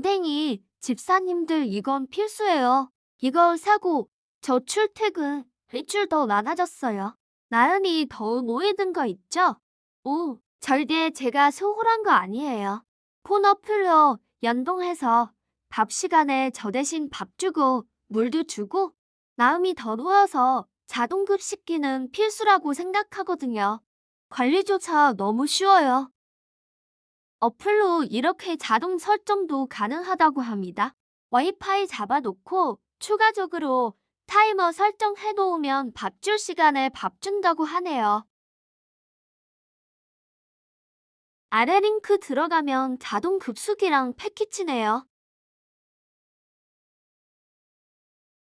댕댕이, 집사님들 이건 필수예요. 이걸 사고 저 출퇴근 일주일 더 많아졌어요. 나연이 더 모이는 거 있죠? 오, 절대 제가 소홀한 거 아니에요. 폰 어플로 연동해서 밥 시간에 저 대신 밥 주고 물도 주고 마음이 더 놓여서 자동급식기는 필수라고 생각하거든요. 관리조차 너무 쉬워요. 어플로 이렇게 자동 설정도 가능하다고 합니다. 와이파이 잡아놓고 추가적으로 타이머 설정해 놓으면 밥 줄 시간에 밥 준다고 하네요. 아래 링크 들어가면 자동 급수기랑 패키지네요.